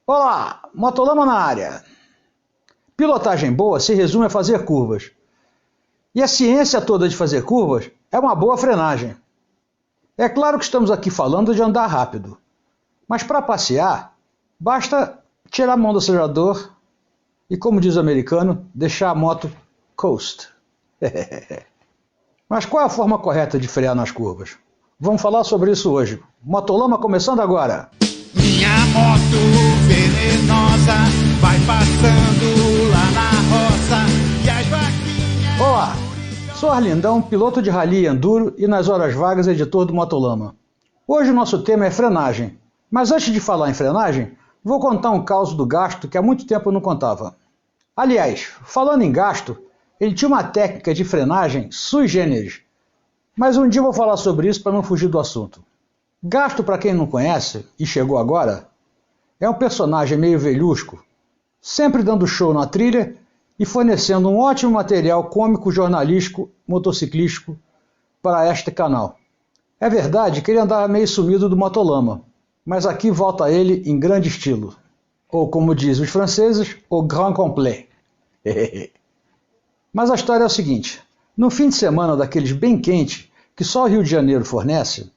Olá, Motolama na área. Pilotagem boa se resume a fazer curvas. E a ciência toda de fazer curvas é uma boa frenagem. É claro que estamos aqui falando de andar rápido, mas para passear, basta tirar a mão do acelerador e, como diz o americano, deixar a moto coast. Mas qual é a forma correta de frear nas curvas? Vamos falar sobre isso hoje. Motolama começando agora. Minha moto venenosa vai passando lá na roça e as vaquinhas... Olá, sou Arlindão, piloto de rally e enduro e nas horas vagas editor do Motolama. Hoje o nosso tema é frenagem, mas antes de falar em frenagem, vou contar um caos do Gasto que há muito tempo eu não contava. Aliás, falando em Gasto, ele tinha uma técnica de frenagem sui generis, mas um dia eu vou falar sobre isso para não fugir do assunto. Gasto, para quem não conhece e chegou agora, é um personagem meio velhusco, sempre dando show na trilha e fornecendo um ótimo material cômico, jornalístico, motociclístico para este canal. É verdade que ele andava meio sumido do Motolama, mas aqui volta ele em grande estilo, ou como dizem os franceses, o grand complet. Mas a história é o seguinte, no fim de semana daqueles bem quentes que só o Rio de Janeiro fornece,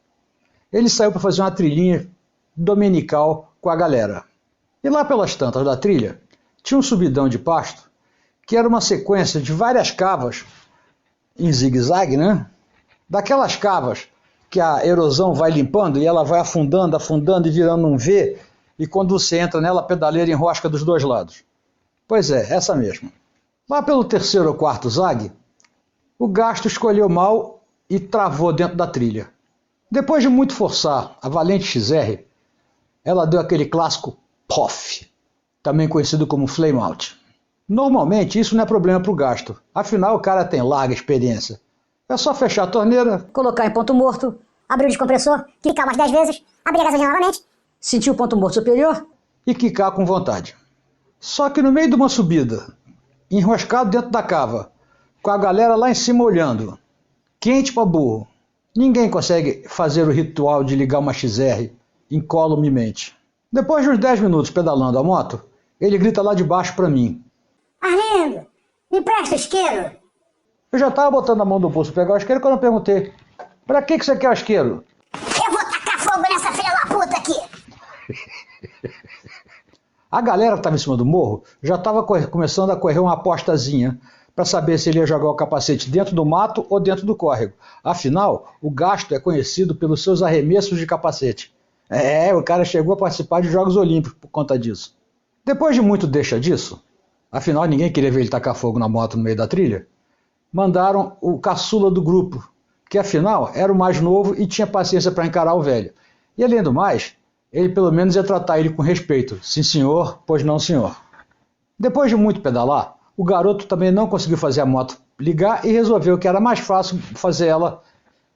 ele saiu para fazer uma trilhinha dominical com a galera. E lá pelas tantas da trilha, tinha um subidão de pasto, que era uma sequência de várias cavas, em zigue-zague, né? Daquelas cavas que a erosão vai limpando e ela vai afundando, afundando e virando um V, e quando você entra nela, a pedaleira enrosca dos dois lados. Pois é, essa mesma. Lá pelo terceiro ou quarto zague, o Gasto escolheu mal e travou dentro da trilha. Depois de muito forçar a Valente XR, ela deu aquele clássico POF, também conhecido como flame out. Normalmente isso não é problema para o Gasto, afinal o cara tem larga experiência. É só fechar a torneira, colocar em ponto morto, abrir o descompressor, clicar umas 10 vezes, abrir a gasolina novamente, sentir o ponto morto superior e quicar com vontade. Só que no meio de uma subida, enroscado dentro da cava, com a galera lá em cima olhando, quente pra burro, ninguém consegue fazer o ritual de ligar uma XR incolumemente. Depois de uns 10 minutos pedalando a moto, ele grita lá de baixo pra mim. Arlindo, me presta o isqueiro? Eu já tava botando a mão no bolso pra pegar o isqueiro quando eu perguntei, pra que você quer o isqueiro? Eu vou tacar fogo nessa filha da puta aqui! A galera que estava em cima do morro já estava começando a correr uma apostazinha para saber se ele ia jogar o capacete dentro do mato ou dentro do córrego. Afinal, o Gasto é conhecido pelos seus arremessos de capacete. O cara chegou a participar de Jogos Olímpicos por conta disso. Depois de muito deixa disso, afinal ninguém queria ver ele tacar fogo na moto no meio da trilha, mandaram o caçula do grupo, que afinal era o mais novo e tinha paciência para encarar o velho. E além do mais, ele pelo menos ia tratar ele com respeito. Sim senhor, pois não senhor. Depois de muito pedalar, o garoto também não conseguiu fazer a moto ligar e resolveu que era mais fácil fazer ela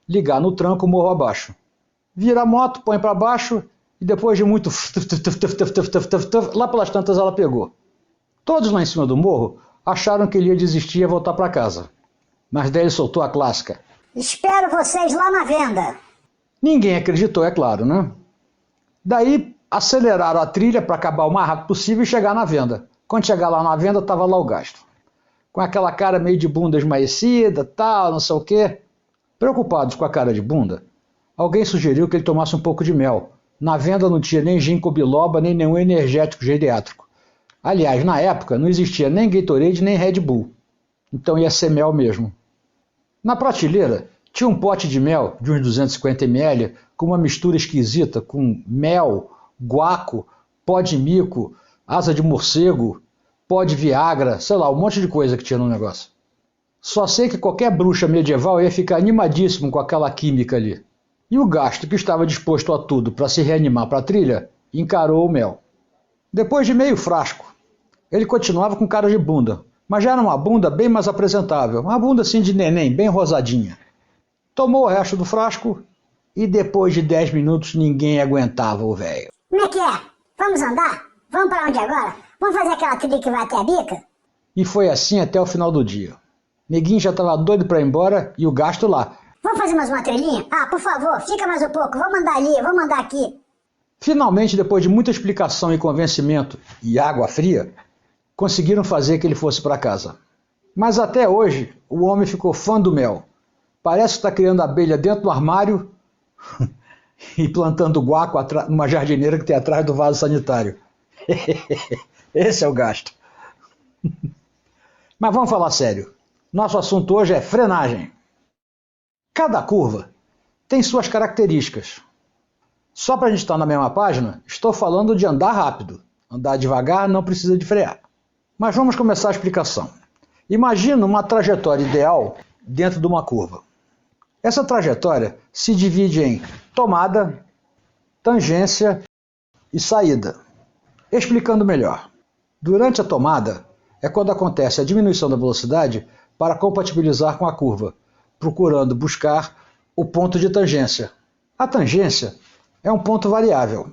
ligar no tranco morro abaixo. Vira a moto, põe para baixo e depois de muito lá pelas tantas ela pegou. Todos lá em cima do morro acharam que ele ia desistir e ia voltar para casa. Mas daí ele soltou a clássica. Espero vocês lá na venda. Ninguém acreditou, é claro, né? Daí aceleraram a trilha para acabar o mais rápido possível e chegar na venda. Quando chegar lá na venda, estava lá o Gasto. Com aquela cara meio de bunda esmaecida, tal, não sei o quê. Preocupados com a cara de bunda, alguém sugeriu que ele tomasse um pouco de mel. Na venda não tinha nem ginkgo biloba, nem nenhum energético geriátrico. Aliás, na época não existia nem Gatorade, nem Red Bull. Então ia ser mel mesmo. Na prateleira tinha um pote de mel de uns 250 ml com uma mistura esquisita com mel, guaco, pó de mico, asa de morcego, pó de Viagra, sei lá, um monte de coisa que tinha no negócio. Só sei que qualquer bruxa medieval ia ficar animadíssimo com aquela química ali. E o Gasto, que estava disposto a tudo para se reanimar para a trilha, encarou o mel. Depois de meio frasco, ele continuava com cara de bunda, mas já era uma bunda bem mais apresentável, uma bunda assim de neném, bem rosadinha. Tomou o resto do frasco e depois de 10 minutos ninguém aguentava o velho. Como é que é? Vamos andar? Vamos para onde agora? Vamos fazer aquela trilha que vai até a bica? E foi assim até o final do dia. Neguinho já estava doido para ir embora e o Gasto lá. Vamos fazer mais uma trilhinha? Ah, por favor, fica mais um pouco. Vamos andar ali, vamos andar aqui. Finalmente, depois de muita explicação e convencimento e água fria, conseguiram fazer que ele fosse para casa. Mas até hoje, o homem ficou fã do mel. Parece que está criando abelha dentro do armário e plantando guaco numa jardineira que tem atrás do vaso sanitário. Esse é o gasto. Mas vamos falar sério. Nosso assunto hoje é frenagem. Cada curva tem suas características. Só para a gente estar na mesma página, estou falando de andar rápido. Andar devagar não precisa de frear. Mas vamos começar a explicação. Imagina uma trajetória ideal dentro de uma curva. Essa trajetória se divide em tomada, tangência e saída. Explicando melhor. Durante a tomada é quando acontece a diminuição da velocidade para compatibilizar com a curva, procurando buscar o ponto de tangência. A tangência é um ponto variável.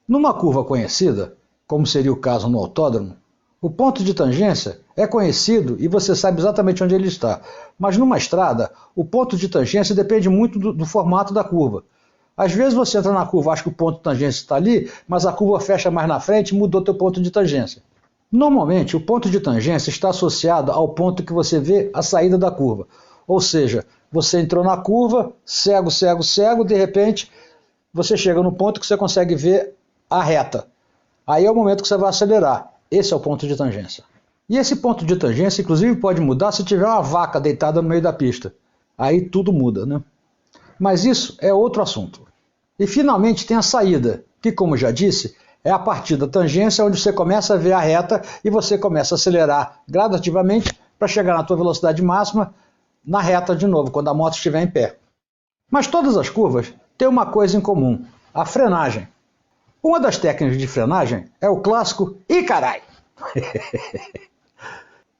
Numa curva conhecida, como seria o caso no autódromo, o ponto de tangência é conhecido e você sabe exatamente onde ele está. Mas numa estrada, o ponto de tangência depende muito do formato da curva. Às vezes você entra na curva, acha que o ponto de tangência está ali, mas a curva fecha mais na frente e mudou teu ponto de tangência. Normalmente, o ponto de tangência está associado ao ponto que você vê a saída da curva. Ou seja, você entrou na curva, cego, cego, cego, de repente você chega no ponto que você consegue ver a reta. Aí é o momento que você vai acelerar. Esse é o ponto de tangência. E esse ponto de tangência, inclusive, pode mudar se tiver uma vaca deitada no meio da pista. Aí tudo muda, né? Mas isso é outro assunto. E finalmente tem a saída, que, como já disse, é a partir da tangência onde você começa a ver a reta e você começa a acelerar gradativamente para chegar na tua velocidade máxima na reta de novo, quando a moto estiver em pé. Mas todas as curvas têm uma coisa em comum, a frenagem. Uma das técnicas de frenagem é o clássico "Ih, carai!".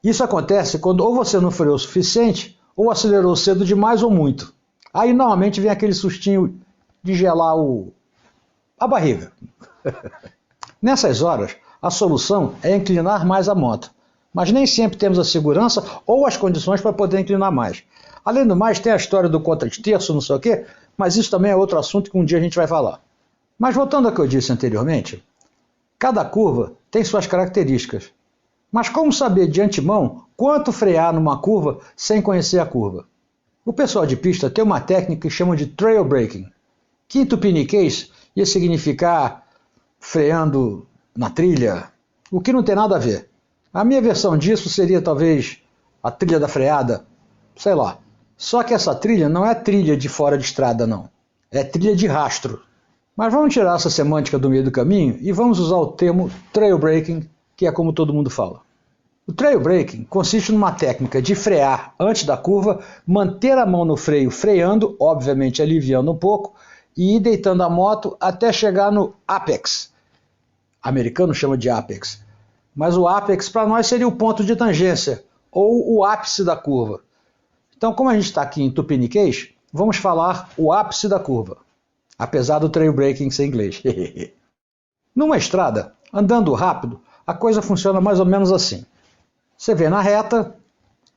Isso acontece quando ou você não freou o suficiente, ou acelerou cedo demais ou muito. Aí normalmente vem aquele sustinho de gelar a barriga. Nessas horas, a solução é inclinar mais a moto. Mas nem sempre temos a segurança ou as condições para poder inclinar mais. Além do mais, tem a história do contra-terço, não sei o quê, mas isso também é outro assunto que um dia a gente vai falar. Mas voltando ao que eu disse anteriormente, cada curva tem suas características. Mas como saber de antemão quanto frear numa curva sem conhecer a curva? O pessoal de pista tem uma técnica que chama de trail braking, que em tupiniquês ia significar freando na trilha, o que não tem nada a ver. A minha versão disso seria talvez a trilha da freada, sei lá. Só que essa trilha não é trilha de fora de estrada, não. É trilha de rastro. Mas vamos tirar essa semântica do meio do caminho e vamos usar o termo trail braking, que é como todo mundo fala. O trail braking consiste numa técnica de frear antes da curva, manter a mão no freio freando, obviamente aliviando um pouco, e ir deitando a moto até chegar no apex. O americano chama de apex. Mas o apex para nós seria o ponto de tangência, ou o ápice da curva. Então, como a gente está aqui em tupiniquês, vamos falar o ápice da curva. Apesar do trail braking ser inglês. Numa estrada, andando rápido, a coisa funciona mais ou menos assim. Você vê na reta,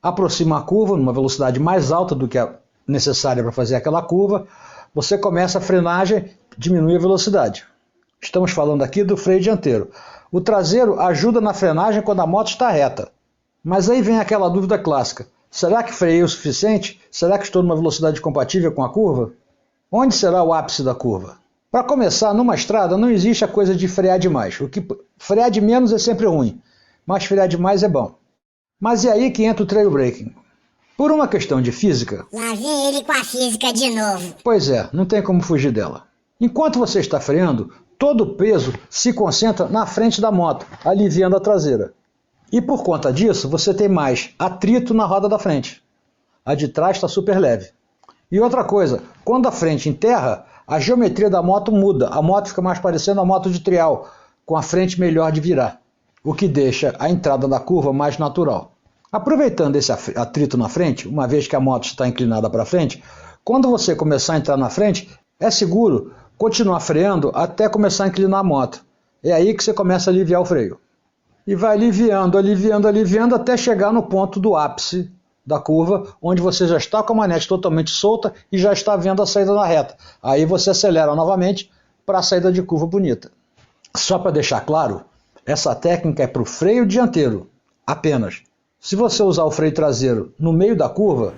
aproxima a curva numa velocidade mais alta do que a necessária para fazer aquela curva, você começa a frenagem, diminui a velocidade. Estamos falando aqui do freio dianteiro. O traseiro ajuda na frenagem quando a moto está reta. Mas aí vem aquela dúvida clássica. Será que freiei o suficiente? Será que estou numa velocidade compatível com a curva? Onde será o ápice da curva? Para começar, numa estrada não existe a coisa de frear demais. Frear de menos é sempre ruim, mas frear demais é bom. Mas é aí que entra o trail braking. Por uma questão de física... Lá vem ele com a física de novo. Pois é, não tem como fugir dela. Enquanto você está freando, todo o peso se concentra na frente da moto, aliviando a traseira. E por conta disso, você tem mais atrito na roda da frente. A de trás está super leve. E outra coisa, quando a frente enterra, a geometria da moto muda. A moto fica mais parecendo a moto de trial, com a frente melhor de virar, o que deixa a entrada da curva mais natural. Aproveitando esse atrito na frente, uma vez que a moto está inclinada para frente, quando você começar a entrar na frente, é seguro continuar freando até começar a inclinar a moto. É aí que você começa a aliviar o freio. E vai aliviando, aliviando, aliviando até chegar no ponto do ápice da curva, onde você já está com a manete totalmente solta e já está vendo a saída na reta. Aí você acelera novamente para a saída de curva bonita. Só para deixar claro, essa técnica é para o freio dianteiro, apenas. Se você usar o freio traseiro no meio da curva,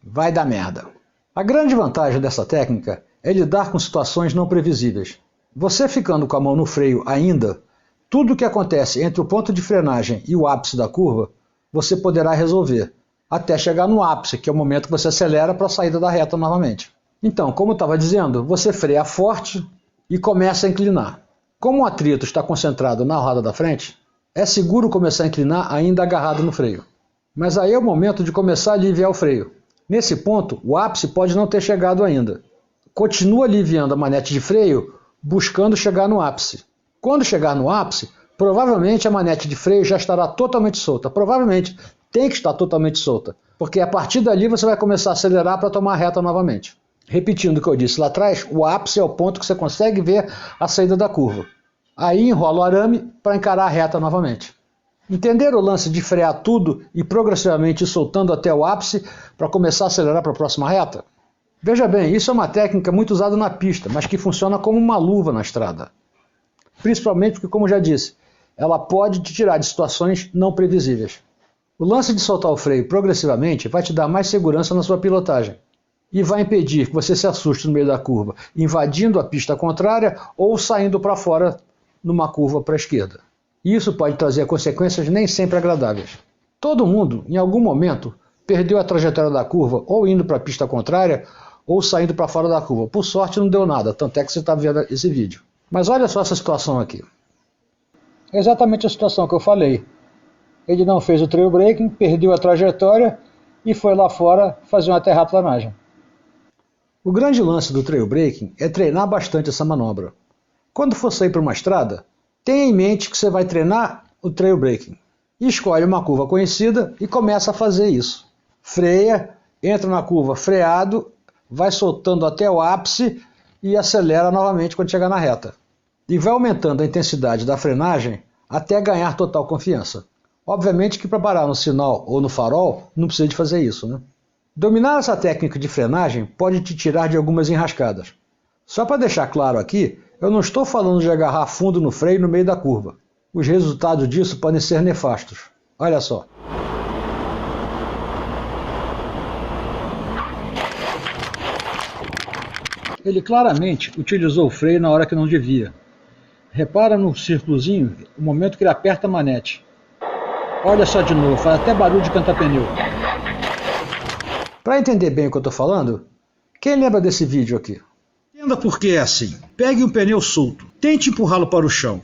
vai dar merda. A grande vantagem dessa técnica é lidar com situações não previsíveis. Você ficando com a mão no freio ainda, tudo o que acontece entre o ponto de frenagem e o ápice da curva, você poderá resolver, até chegar no ápice, que é o momento que você acelera para a saída da reta novamente. Então, como eu estava dizendo, você freia forte e começa a inclinar. Como o atrito está concentrado na roda da frente, é seguro começar a inclinar ainda agarrado no freio. Mas aí é o momento de começar a aliviar o freio. Nesse ponto, o ápice pode não ter chegado ainda. Continua aliviando a manete de freio, buscando chegar no ápice. Quando chegar no ápice, provavelmente a manete de freio já estará totalmente solta. Provavelmente tem que estar totalmente solta, porque a partir dali você vai começar a acelerar para tomar a reta novamente. Repetindo o que eu disse lá atrás, o ápice é o ponto que você consegue ver a saída da curva. Aí enrola o arame para encarar a reta novamente. Entender o lance de frear tudo e progressivamente ir soltando até o ápice para começar a acelerar para a próxima reta? Veja bem, isso é uma técnica muito usada na pista, mas que funciona como uma luva na estrada. Principalmente porque, como já disse, ela pode te tirar de situações não previsíveis. O lance de soltar o freio progressivamente vai te dar mais segurança na sua pilotagem e vai impedir que você se assuste no meio da curva, invadindo a pista contrária ou saindo para fora numa curva para a esquerda. Isso pode trazer consequências nem sempre agradáveis. Todo mundo, em algum momento, perdeu a trajetória da curva ou indo para a pista contrária ou saindo para fora da curva. Por sorte não deu nada, tanto é que você está vendo esse vídeo. Mas olha só essa situação aqui. É exatamente a situação que eu falei. Ele não fez o trail braking, perdeu a trajetória e foi lá fora fazer uma terraplanagem. O grande lance do trail braking é treinar bastante essa manobra. Quando for sair para uma estrada, tenha em mente que você vai treinar o trail braking. Escolhe uma curva conhecida e começa a fazer isso. Freia, entra na curva freado, vai soltando até o ápice e acelera novamente quando chegar na reta. E vai aumentando a intensidade da frenagem até ganhar total confiança. Obviamente que para parar no sinal ou no farol não precisa de fazer isso, né? Dominar essa técnica de frenagem pode te tirar de algumas enrascadas. Só para deixar claro aqui, eu não estou falando de agarrar fundo no freio no meio da curva. Os resultados disso podem ser nefastos. Olha só. Ele claramente utilizou o freio na hora que não devia. Repara no círculozinho, o momento que ele aperta a manete. Olha só de novo, faz até barulho de cantar pneu. Para entender bem o que eu estou falando, quem lembra desse vídeo aqui? Entenda por que é assim. Pegue um pneu solto, tente empurrá-lo para o chão.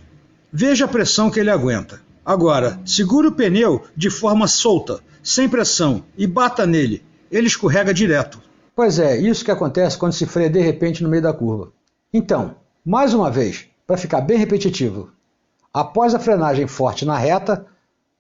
Veja a pressão que ele aguenta. Agora, segure o pneu de forma solta, sem pressão, e bata nele. Ele escorrega direto. Pois é, isso que acontece quando se freia de repente no meio da curva. Então, mais uma vez, para ficar bem repetitivo, após a frenagem forte na reta,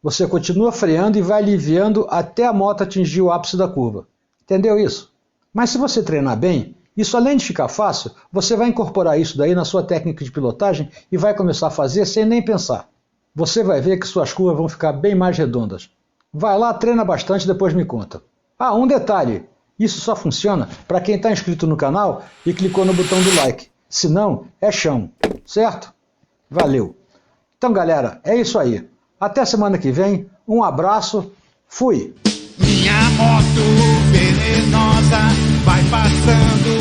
você continua freando e vai aliviando até a moto atingir o ápice da curva. Entendeu isso? Mas se você treinar bem, isso além de ficar fácil, você vai incorporar isso daí na sua técnica de pilotagem e vai começar a fazer sem nem pensar. Você vai ver que suas curvas vão ficar bem mais redondas. Vai lá, treina bastante e depois me conta. Ah, um detalhe, isso só funciona para quem está inscrito no canal e clicou no botão do like. Se não, é chão, certo? Valeu! Então galera, é isso aí. Até semana que vem, um abraço, fui! Minha moto venenosa vai passando